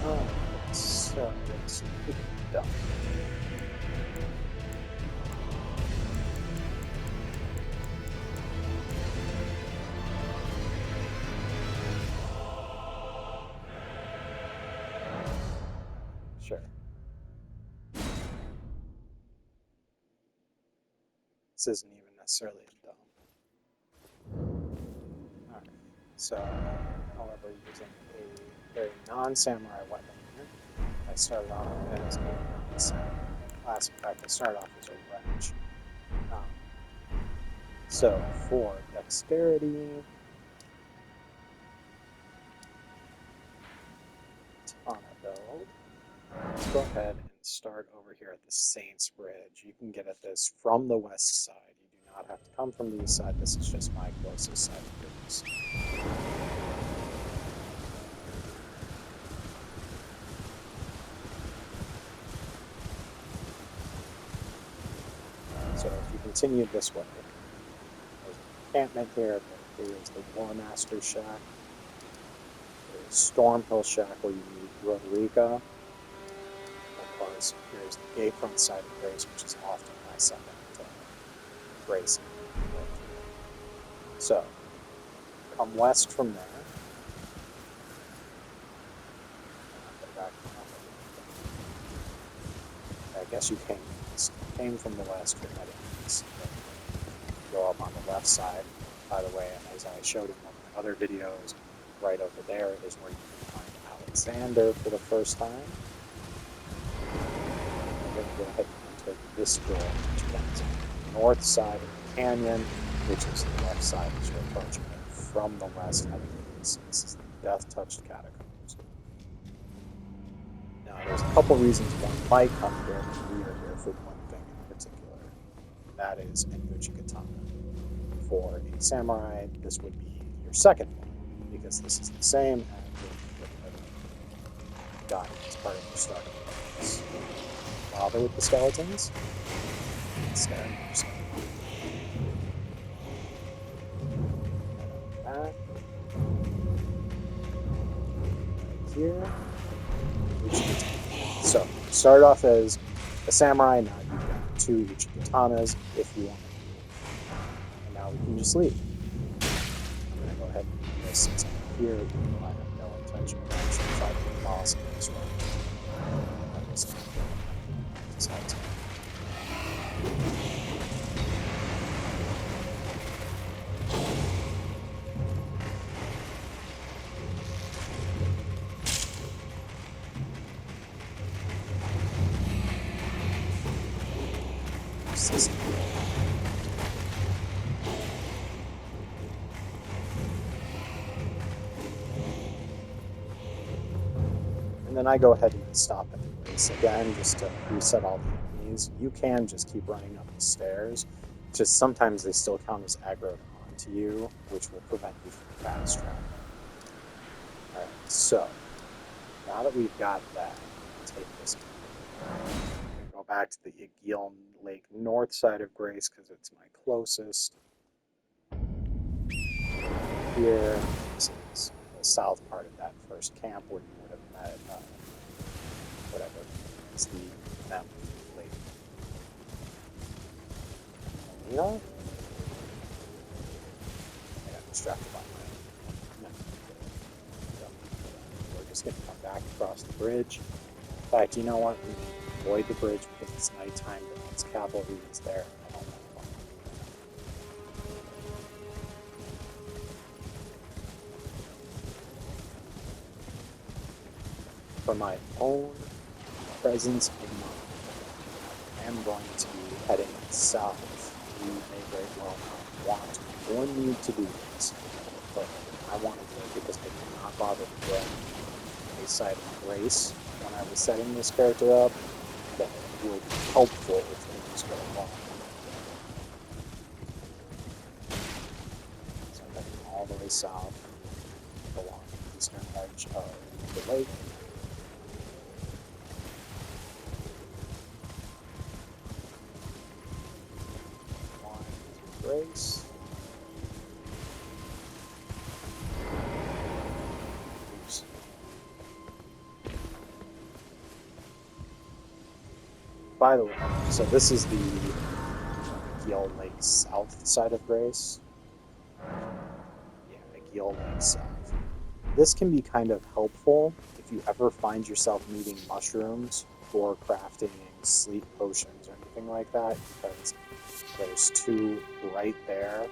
Alright, so let's see if we can dump. Sure. This isn't even necessarily a dump. Alright, so however, using a very non-samurai weapon here. I started off as a non-samurai class. In fact, I started off as a wrench. Um, so for dexterity, katana build, let's go ahead and start over here at the Saints Bridge. You can get at this from the west side. You do not have to come from the east side. This is just my closest side of Greece. So if you continue this way, there's an encampment here. There's the War Master Shack. There's Stormhill Shack where you meet Roderica. Of course, here's the Gatefront side of Grace, which is often my second Grace. So, come west from there. I guess you came east. Came from the west, you're heading east. Go up on the left side. By the way, as I showed in one of my other videos, right over there is where you can find Alexander for the first time. I'm going to go ahead and enter this door, which is on the north side of the canyon, which is the left side as you're approaching it from the west heading east. This is the Death-Touched Catacombs. Now, there's a couple reasons one might come here, but we are here for one thing in particular, and that is Enguchi Katana. For a samurai, this would be your second one, because this is the same as what you got as part of your starting bonus. Bother with the skeletons? Stare at yourself. Back. Right here. So, start off as a samurai, now you've got 2 Uchikatanas if you want to. And now we can just leave. I'm going to go ahead and do this since I'm here. I have no intention of actually fighting the boss in this round. And then I go ahead and stop at the Grace again just to reset all the enemies. You can just keep running up the stairs. Just sometimes they still count as aggroed onto you, which will prevent you from fast traveling. Alright, so now that we've got that, take this. I'm going to go back to the Aguil Lake north side of Grace because it's my closest. Here, this is the south part of that first camp where you would have met, whatever, it's the Mammoth Lake. Yura? I got distracted by my... No. We're just going to come back across the bridge. In fact, you know what? We can avoid the bridge because it's nighttime, but once cavalry is there, I don't know. For my own presence in mind, I am going to be heading south. You may very well not want or need to do this, but I want to do it because I did not bother to get a side of Grace when I was setting this character up that would be helpful if things go wrong. So I'm heading all the way south along the eastern edge of the lake. Grace. Oops. by the way, so this is the Gill Lake South side of Grace. Yeah, Gill Lake South. This can be kind of helpful if you ever find yourself needing mushrooms for crafting sleep potions or anything like that, because there's two right there,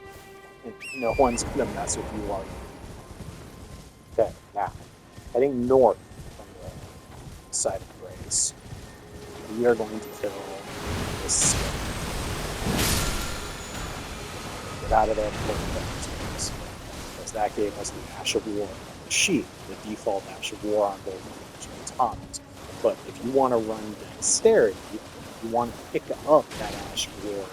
and no one's gonna mess with you while you're doing it. Okay, now heading north from the side of Grace, we are going to kill this skeleton. Get out of there before the things, because that gave us the Ash of War and the Sheep, the default Ash of War on both Mage and Taunt. But if you want to run Dexterity, you want to pick up that Ash of War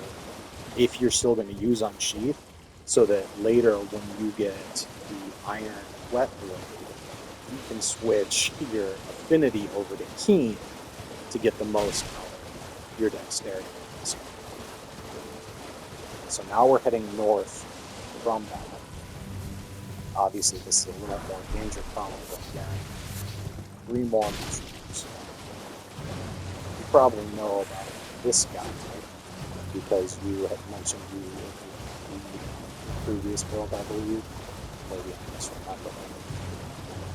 if you're still going to use Unsheath, so that later when you get the Iron Wet Blade, you can switch your affinity over to Keen to get the most out of your Dexterity. So now we're heading north from that. Obviously, this is a little more danger prone, but again, 3 more mushrooms. You probably know about this guy, because you had mentioned you in the previous build, I believe. Maybe I misremember.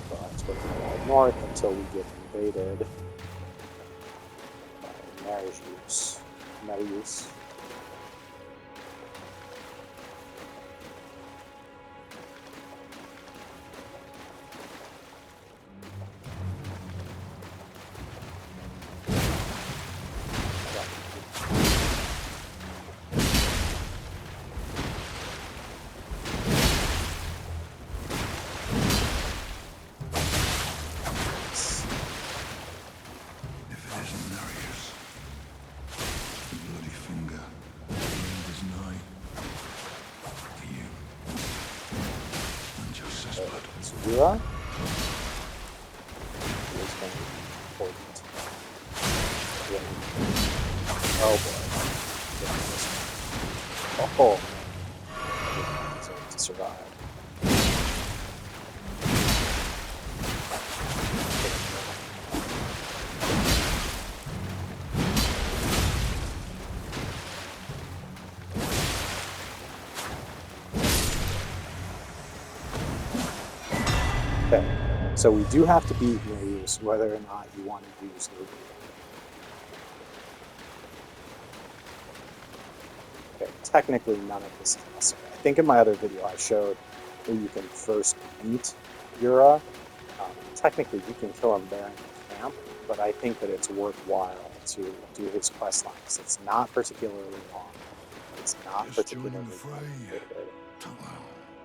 But we're going to ride north until we get invaded by Marius. Yura? Oh boy. Oh. To survive. Okay, so we do have to beat Marius whether or not you want to use the Okay, technically none of this is necessary. I think in my other video I showed where you can first beat Yura. Technically you can kill him there in the camp, but I think that it's worthwhile to do his quest line because it's not particularly long. It's not particularly complicated.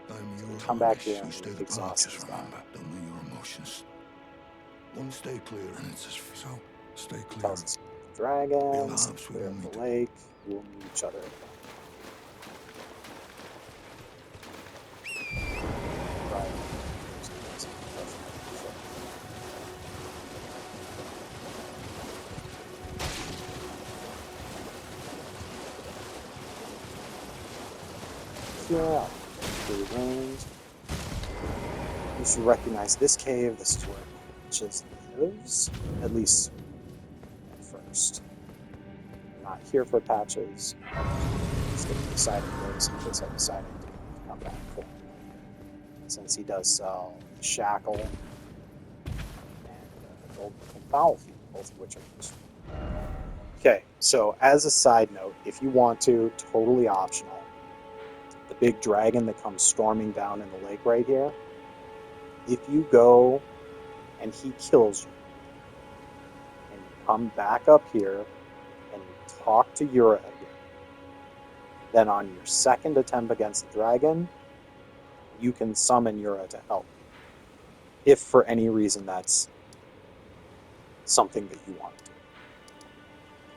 So we come back here and exhaust this guy. Don't know your emotions. Want to stay clear, and it's just so stay clear. Tells us dragons, clear up the lake. We'll meet each other. Right. Here, through the range. You should recognize this cave. This is where Patches lives, at least at first. I'm not here for Patches. Stick to the side of Grace in case I decide I do need to come back for him. Since he does sell the Shackle and Gold and Foul Feet, both of which are useful. Okay, so as a side note, if you want to, totally optional, the big dragon that comes storming down in the lake right here, if you go and he kills you, and you come back up here and you talk to Yura again, then on your second attempt against the dragon, you can summon Yura to help you. If for any reason that's something that you want to do.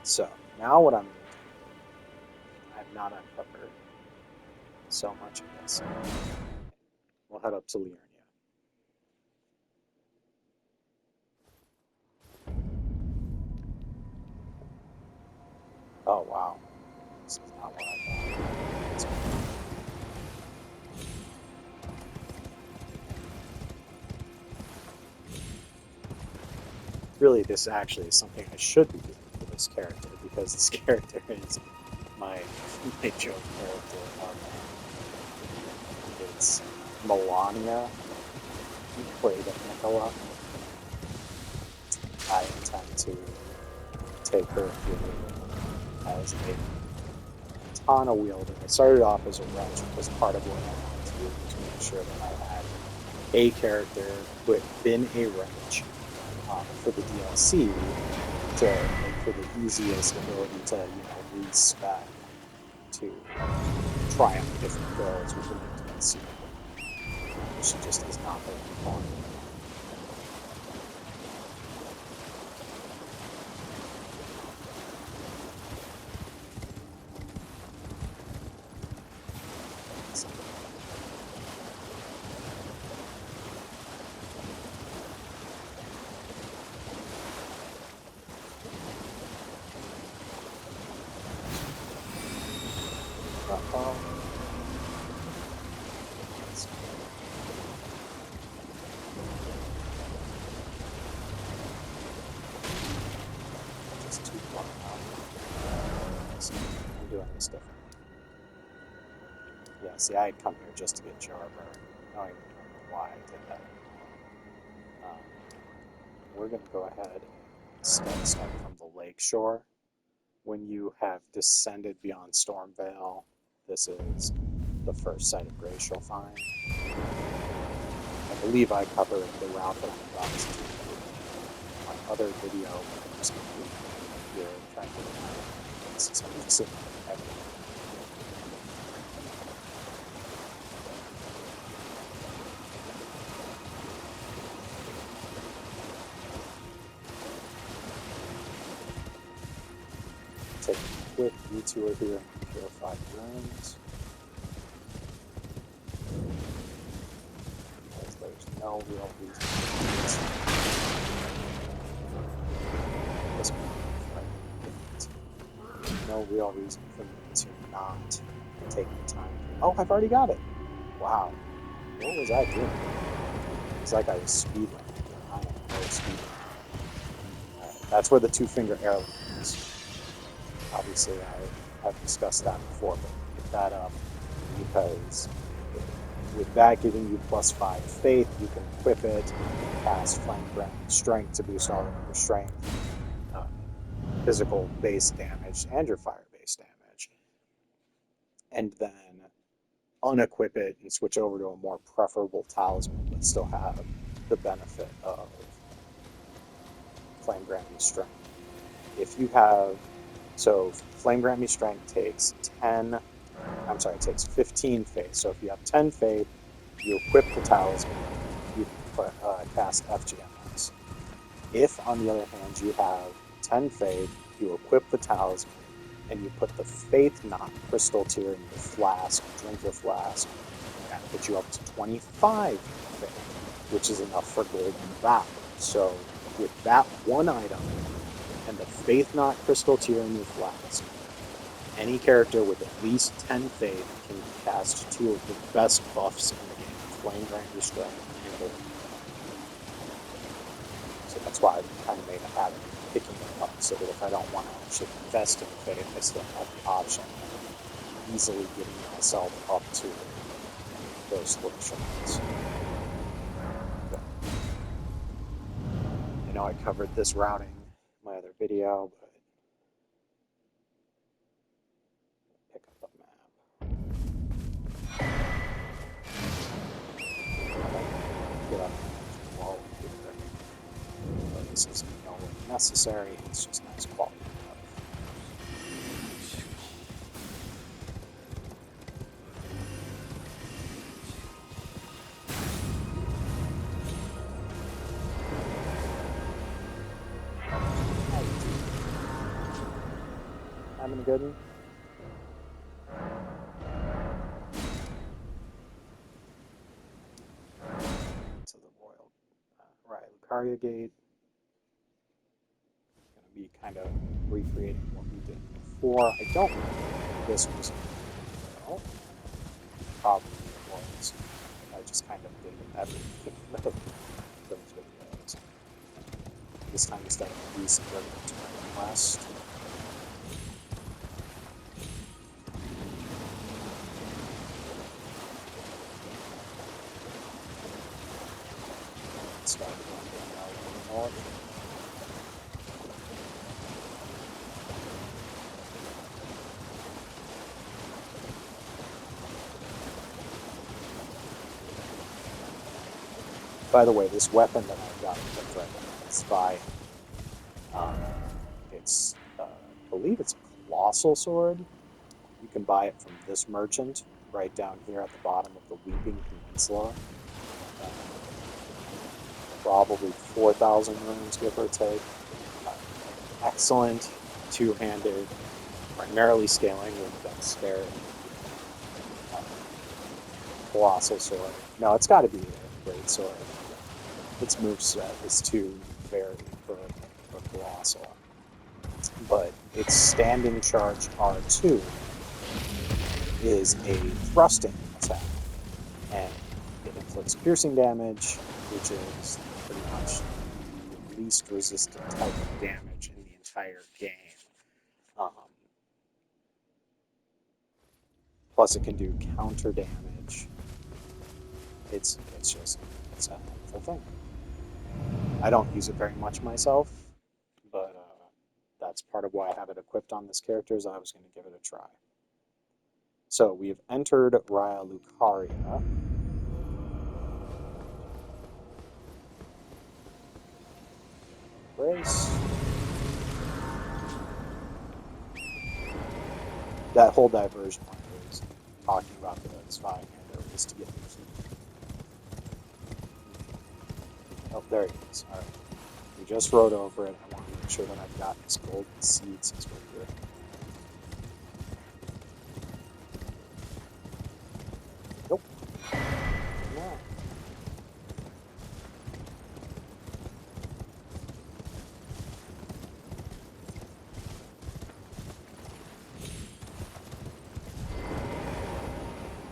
So, now what I'm going to do, I've not uncovered so much of this. We'll head up to Liurnia. Oh, wow. This is not what I thought. That's cool. Really, this actually is something I should be doing for this character, because this character is my joke character. It's Melania, who played Nicola. I intend to take her through as a katana wielder. I started off as a wrench because part of what I wanted to do was make sure that I had a character who had been a wrench for the DLC for the easiest ability to respec to try out different builds with an intimate sequel. She just is not the one. Just too far out. So I'm doing this differently. Yeah, see, I had come here just to get Jarber. I don't even remember why I did that anymore. We're going to go ahead and instead start from the lake shore. When you have descended beyond Stormvale, this is the first site of Grace you'll find. I believe I covered the route that I'm about to do in my other video, but I'm just going to do here and try to get it. This is just sitting there. Take a quick detour here in the purified rooms. Because there's no real reason for this. No real reason for me to not take the time. Oh, I've already got it. Wow. What was I doing? It's like I was speedrunning. I am no speedrunner. Alright, that's where the two-finger heirloom is. Obviously, I have discussed that before, but pick that up because with that giving you +5 faith, you can equip it, you can cast Flame Branding Strength to boost all of your strength, physical base damage, and your fire base damage. And then unequip it and switch over to a more preferable talisman, but still have the benefit of Flame Branding Strength. If you have, so Flame Branding Strength takes 15 faith. So if you have 10 faith, you equip the talisman, you can cast FGMS. If, on the other hand, you have 10 faith, you equip the talisman, and you put the Faith Knot crystal tier in your flask, drink your flask, and that puts you up to 25 faith, which is enough for golden valor. So with that one item and the Faith Knot crystal tier in your flask, any character with at least 10 faith can cast two of the best buffs in the game, Flame Branding Strength and Golden. So that's why I kind of made a habit of picking them up, so that if I don't want to actually invest in faith, I still have the option of easily getting myself up to those thresholds. Okay. I know I covered this routing in my other video, but pick up a map. Get up the wall here. But this is nowhere necessary, it's just nice quality of life. How you doing? Having a good one? To the Royal right, Lucaria Gate. Going to be kind of recreating what we did before. I don't remember this was well, probably it was. I just kind of did every of those videos. This time instead of east, we're going to turn west. start running out. By the way, this weapon that I've got equipped right now is by, it's, I believe it's a colossal sword. You can buy it from this merchant right down here at the bottom of the Weeping Peninsula. Probably 4,000 runes, give or take. Excellent two-handed, primarily scaling with that spare colossal sword. No, it's got to be a great sword. Its moveset is too varied for colossal. But its standing charge R2 is a thrusting attack, and it inflicts piercing damage, which is pretty much the least resistant type of damage in the entire game. Plus, it can do counter damage. It's a helpful thing. I don't use it very much myself, but that's part of why I have it equipped on this character, is I was going to give it a try. So we have entered Raya Lucaria. Brace. That whole diversion when I was talking about the spying hander was to get the key. Oh, there he is. Alright. We just rode over it. I want to make sure that I've got this golden seed since we're here. Nope. No.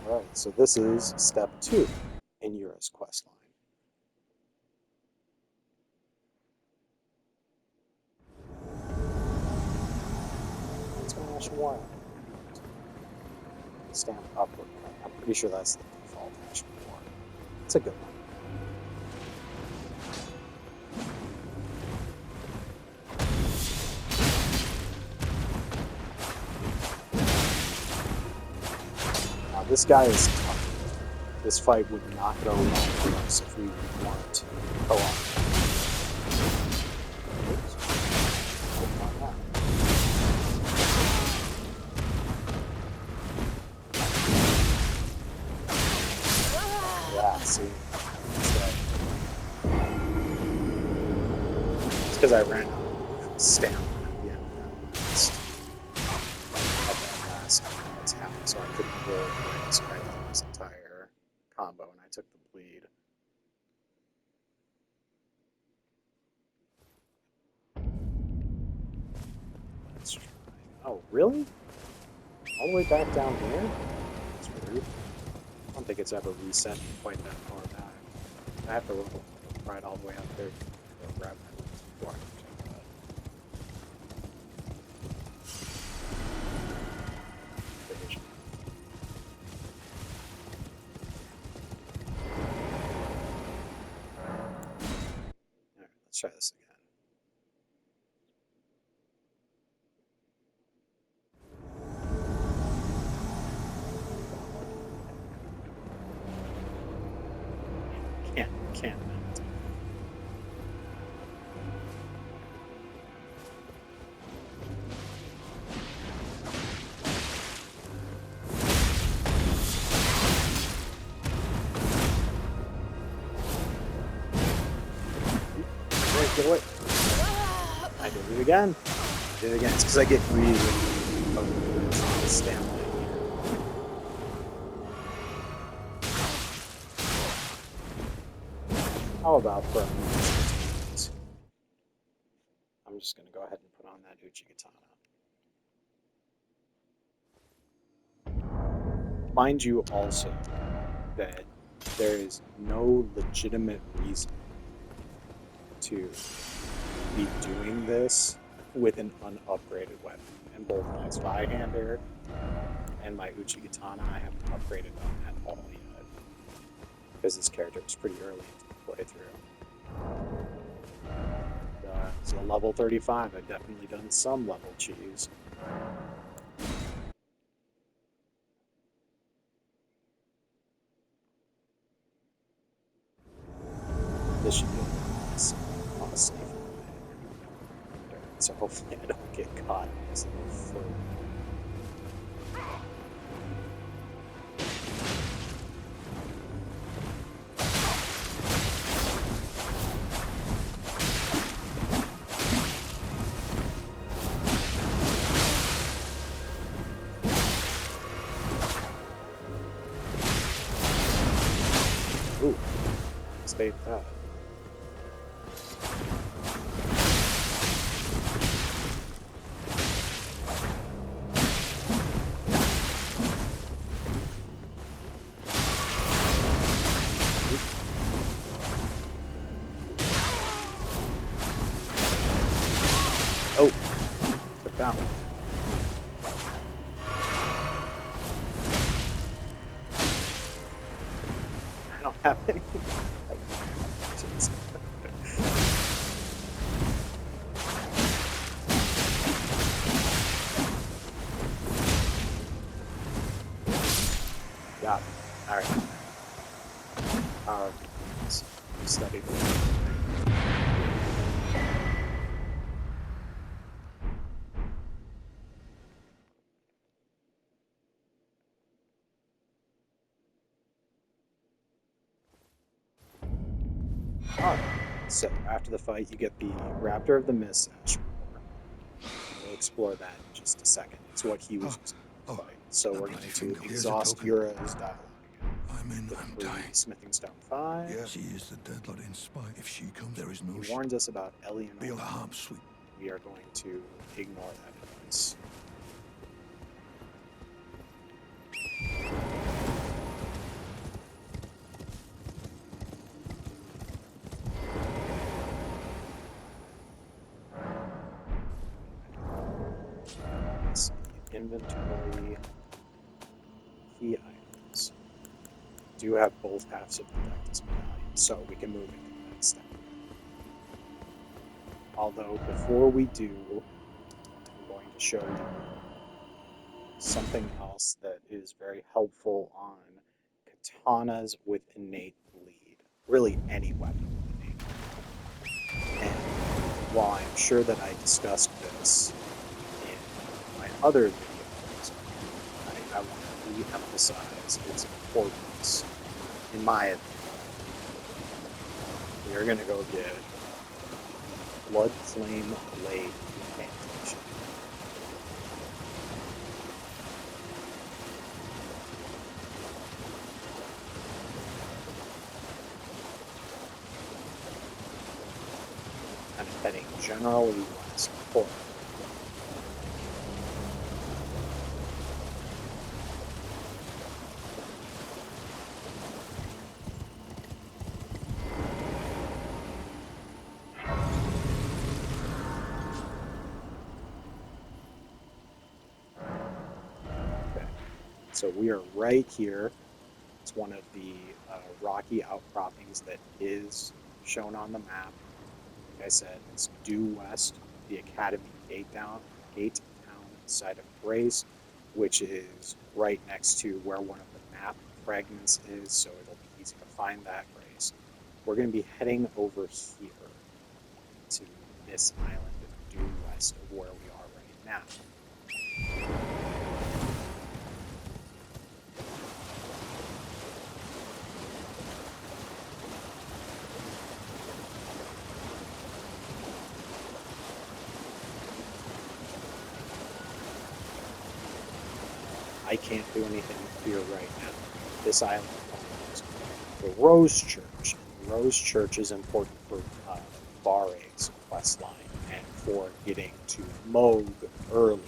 Alright, so this is step 2 in Yura's quest line. It's going to ash more. Stand upward. I'm pretty sure that's the default ash more. It's a good one. Now this guy is tough. This fight would not go well for us if we weren't co-op. Yeah, see? It's because I ran out of stamina at the end of that last attack, so I couldn't roll the so I did this entire combo, and I took the bleed. Let's try. Oh, really? All the way back down here? That's weird. I don't think it's ever reset quite that far back. I have to ride all the way up there to grab my wings before I can check that. Division. Alright, let's try this again. Can't. Get away. I did it again. It's because I get really stamina here. How about for I'm just going to go ahead and put on that Uchigatana. Mind you also that there is no legitimate reason to be doing this with an unupgraded weapon. And both my Zweihander and my Uchigatana I haven't upgraded on at all yet. Because this character was pretty early into the playthrough. a level 35. I've definitely done some level cheese. This should be a safe way. So hopefully I don't get caught in this little fur. Ooh, stayed that. Oh, took that one. I don't have any. Jeez. Got it. All right. Studied. Alright, so after the fight, you get the Raptor of the Mist Ashmore. We'll explore that in just a second. It's what he was using in the fight. So that we're bloody going to thing. Here's a exhaust token. Yura's dialogue again. I'm in, With I'm free dying. Smithing Stone 5. Yeah, she is the deadlock in spite. If she comes, there is no He warns us about Eleanor. Be on the harm, sweet. We are going to ignore that advice. Let's see. Inventory. Key items. Do have both halves of the Dectus medallion, so we can move into the next step. Although, before we do, I'm going to show you something else that is very helpful on katanas with innate bleed. Really, any weapon with innate bleed. And while I'm sure that I discussed this in my other videos, I want to re-emphasize its importance, in my opinion. We're going to go get Blood Flame Blade Incantation. Kind of heading generally west forward. Okay, so we are right here. It's one of the rocky outcroppings that is shown on the map. Like I said, it's due west of the Academy Gate Town site of Grace, which is right next to where one of the map fragments is, so it'll be easy to find that Grace. We're going to be heading over here to this island due west of where we are right now. I can't do anything here right now. This island owns the Rose Church. The Rose Church is important for Bare's questline and for getting to Moog early,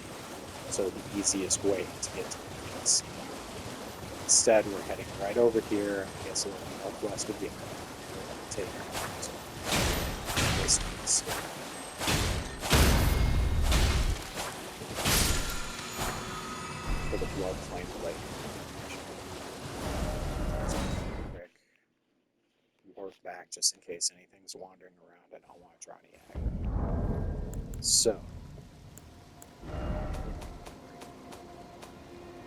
so the easiest way to get to the PC. Instead, we're heading right over here, I guess a little northwest of the island. We're going to take this piece. For the Blood Flame Blade. Quick work back just in case anything's wandering around. I don't want to draw any aggro. So,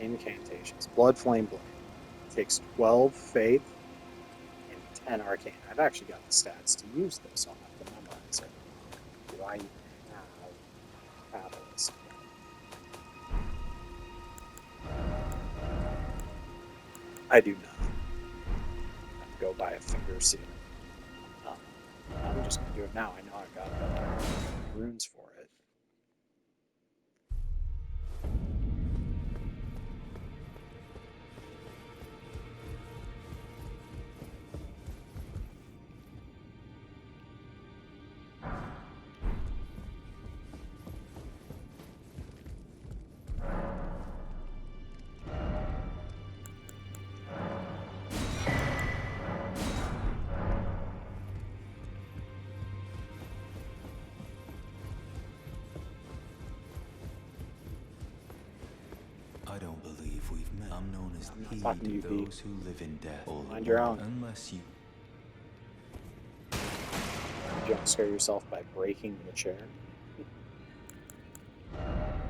incantations. Blood Flame Blade. Takes 12 faith and 10 arcane. I've actually got the stats to use this. I'll have to memorize it. Do I even have Catalyst yet? I do not. I'd go by a finger seal. Um, I'm just going to do it now. I know I've got the runes for it. I don't believe we've met. I'm known as I'm not he talking to you, to B. those who live in death. Mind your own. Unless you. Don't scare yourself by breaking the chair.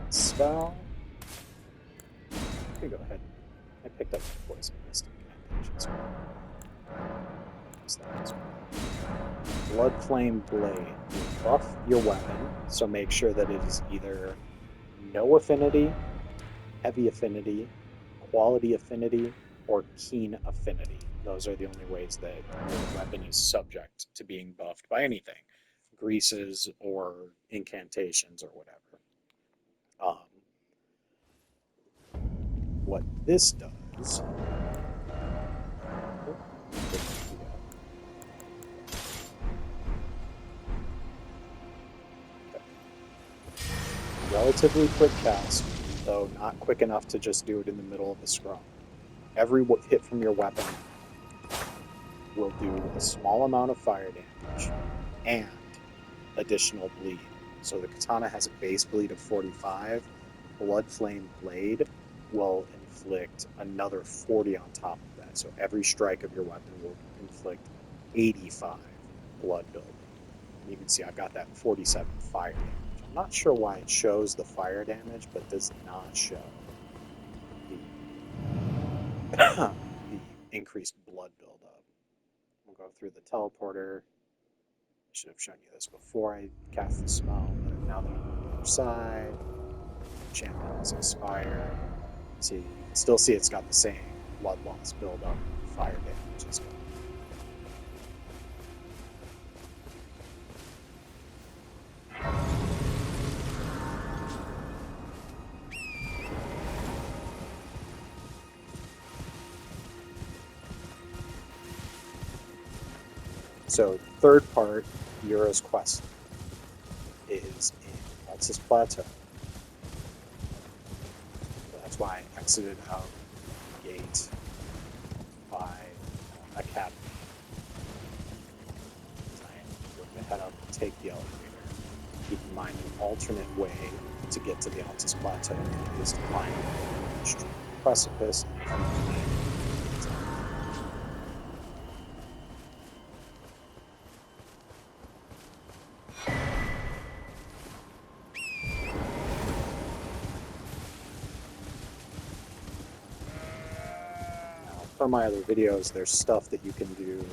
Spell. I can go ahead. I picked up my poison mist incantation, so use that as well. Blood Flame Blade will buff your weapon, so make sure that it is either no affinity, heavy affinity, quality affinity, or keen affinity. Those are the only ways that your weapon is subject to being buffed by anything, greases or incantations or whatever. What this does. Oh, okay. Relatively quick cast, though not quick enough to just do it in the middle of the scrum. Every hit from your weapon will do a small amount of fire damage and additional bleed. So the katana has a base bleed of 45. Blood Flame Blade will inflict another 40 on top of that. So every strike of your weapon will inflict 85 blood buildup. And you can see I've got that 47 fire damage. I'm not sure why it shows the fire damage, but does not show the, the increased blood buildup. We'll go through the teleporter. I should have shown you this before I cast the spell, but now that I'm on the other side, enchantment has expired. See, you can still see it's got the same blood loss buildup and fire damage as well. So, third part, Yura's quest is in Altus Plateau. That's why I exited out the gate by Academy. I'm going to head up and take the elevator. Keep in mind an alternate way to get to the Altus Plateau is to climb an extreme precipice and defeat the Nagakiba. For my other videos, there's stuff that you can do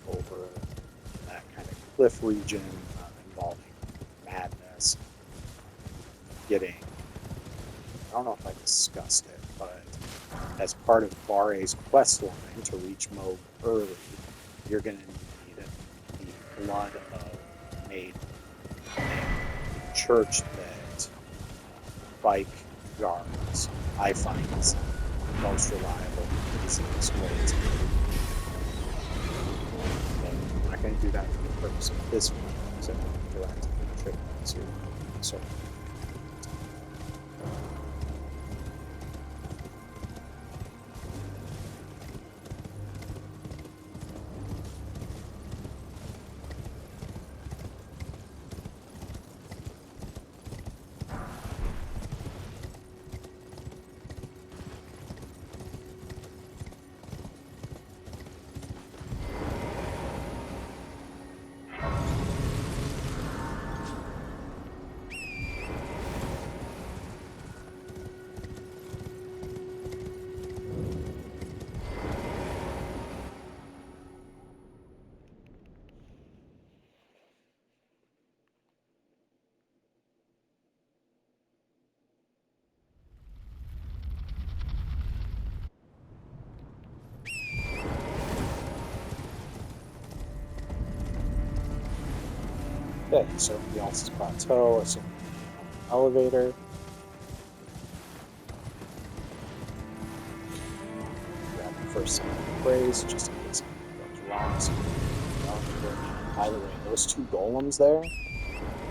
over that kind of cliff region involving madness, getting, I don't know if I discussed it, but as part of Bare's quest line to reach Moog early, you're going to need the blood of Maiden, a church that bike guards, I find, is the most reliable and easiest way to do it. I'm not going to do that for the purpose of this one, so I'm direct trade to so Okay, so he else's plateau, assuming elevator. Grab the first set of brace, just in case anything goes wrong. So the elevator. And by the way, those two golems there,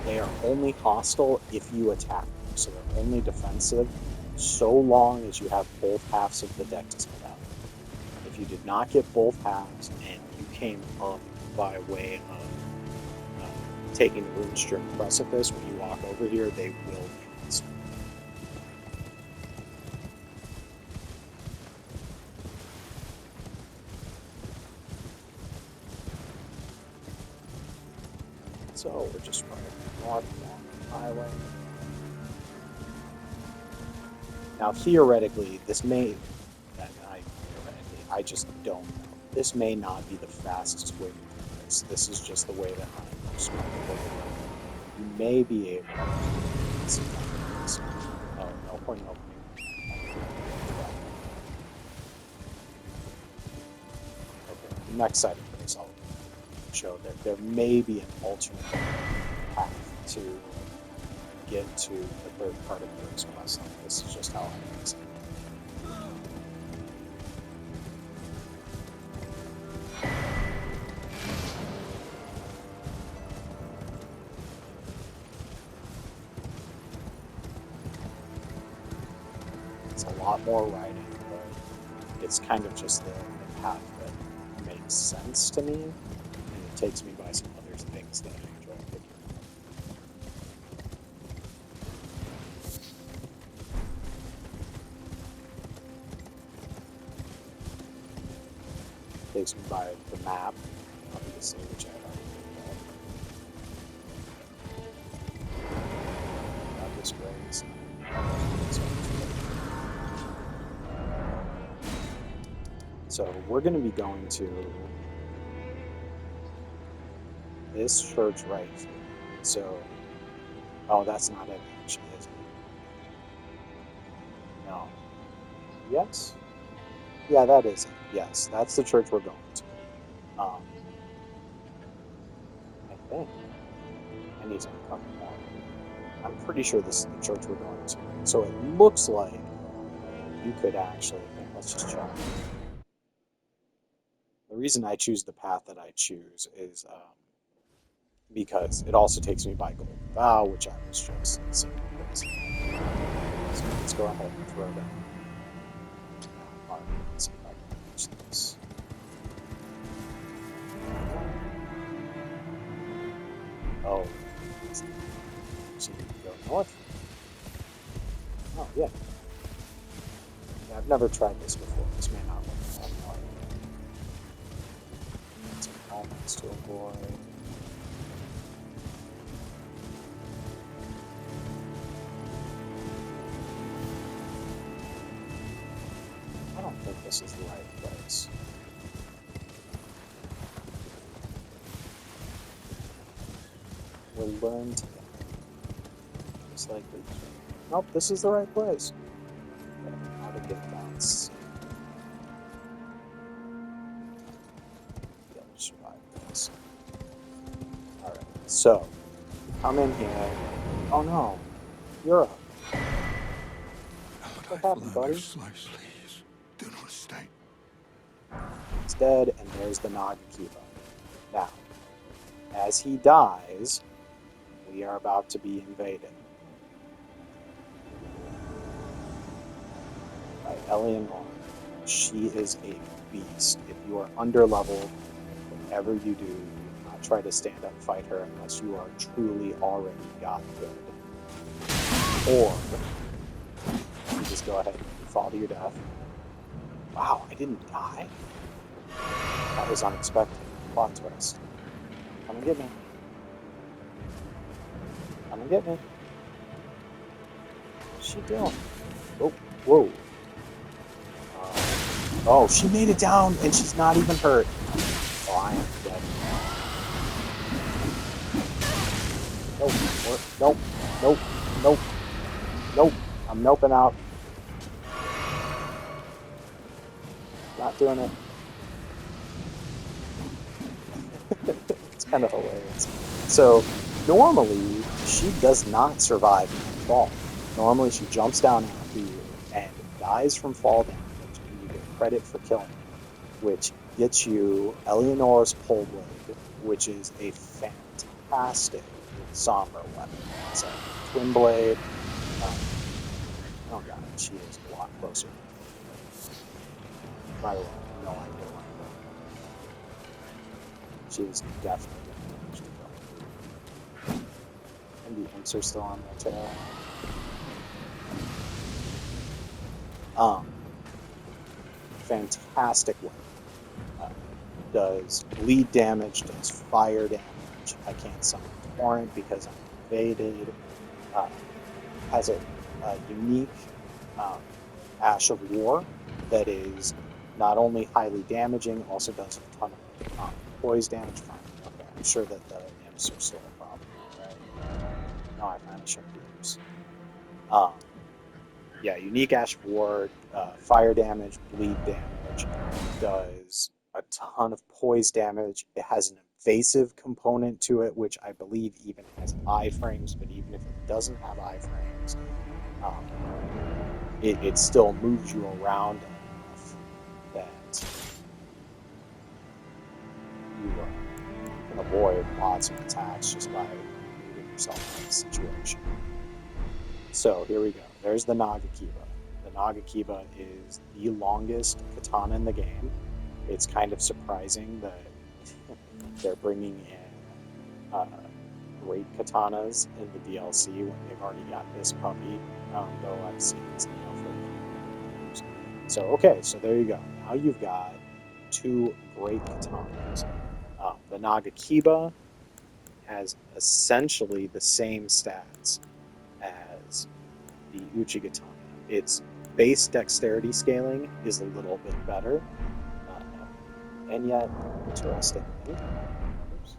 they are only hostile if you attack them. So they're only defensive so long as you have both halves of the deck dispelled out. If you did not get both halves and you came up by way of taking the Runestream Precipice, when you walk over here, they will be missed. So we're just running north along the highway. Now, theoretically, this may, I just don't know. This may not be the fastest way to do this. This is just the way that I'm most comfortable with. You may be able to see if I can do this. Oh, no point in opening. Okay, the next side of this, I'll show that there may be an alternate path to get to the third part of Yura's questline. This is just how I use it. It's a lot more writing, but it's kind of just the path that makes sense to me, and it takes me by some other things that I enjoy figuring out. Takes me by the map, obviously, which I already got this race. So we're going to be going to this church right here. So, oh, that's not it, actually, is it? No. Yes? Yeah, that is it. Yes, that's the church we're going to. I think. I need to come more. I'm pretty sure this is the church we're going to. So it looks like you could actually, let's just check. The reason I choose the path that I choose is because it also takes me by Golden Vow, which I was just seeing crazy. So let's go ahead and throw down. Let's see if I can reach this. Oh, so you can go north. Oh, yeah. I've never tried this before. This may not work out. Some elements to avoid. I don't think this is the right place. We'll learn together. Just like we can. Nope, this is the right place. How to get down. Be able to survive this. Alright, so come in here. Oh no, Yura. What happened, buddy? Do not stay. He's dead, and there's the Nagakiba. Now, as he dies, we are about to be invaded by Eleanor. She is a beast. If you are underleveled, whatever you do not try to stand up and fight her unless you are truly already god good. Or you just go ahead and fall to your death. Wow, I didn't die? That was unexpected. Plot twist. Come and get me. Come and get me. What's she doing? Oh, whoa. Oh, she made it down and she's not even hurt. Oh, I am dead. Nope, nope, nope, nope. I'm noping out. Not doing it. It's kind of hilarious. So Normally, she does not survive from fall. Normally, she jumps down after you and dies from fall damage, and you get credit for killing her, which gets you Eleanor's Pole Blade, which is a fantastic Sombra weapon. It's a twin blade. Um, oh god, she is a lot closer than I think. By the way, I have no idea where I'm going right now. She is definitely going to manage to kill me. And the imps are still on their tail. Um, fantastic weapon. Uh, does bleed damage, does fire damage. I can't summon Torrent because I'm invaded. Uh, has a unique um, Ash of War that is not only highly damaging, also does a ton of poise damage. Fine. Okay, I'm sure that the imps are still a problem here, right? No, I finally showed the imps. Um, yeah, unique Ash of War, fire damage, bleed damage, does a ton of poise damage. It has an evasive component to it, which I believe even has iframes, but even if it doesn't have iframes, um, it still moves you around enough that you can avoid lots of attacks just by moving yourself out of the situation. So here we go. There's the Nagakiba. The Nagakiba is the longest katana in the game. It's kind of surprising that they're bringing in uh, great katanas in the DLC when they've already got this puppy. Though I've seen this Neo for a few years. So okay, so there you go. Now you've got two great katanas. The Nagakiba has essentially the same stats as the Uchigatana. Its base dexterity scaling is a little bit better, uh, and yet, interestingly, oops,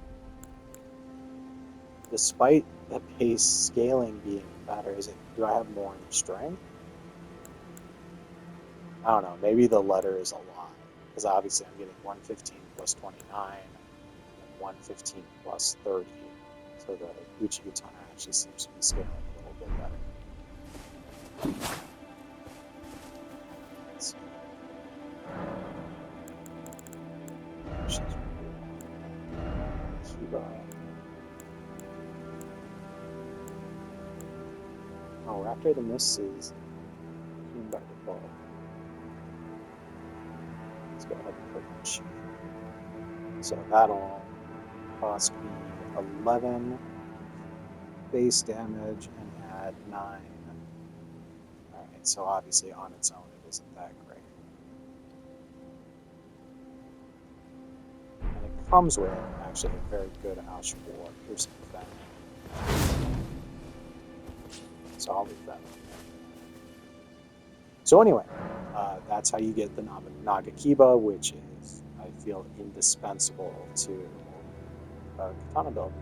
despite the base scaling being better, is it? Do I have more in strength? I don't know. Maybe the letter is a lie because obviously I'm getting 115 plus 29 and 115 plus 30. So the Uchigatana actually seems to be scaling a little bit better. Let's see. She's Kiba. Oh, after the miss is immune by default. Let's go ahead and put in Chi. So that'll cost me 11 base damage and add 9. Alright, so obviously on its own it isn't that great. And it comes with actually a very good Ash of War, Piercing Fang. So I'll leave that on there. So anyway, that's how you get the Nagakiba, which is, I feel, indispensable to Katana build.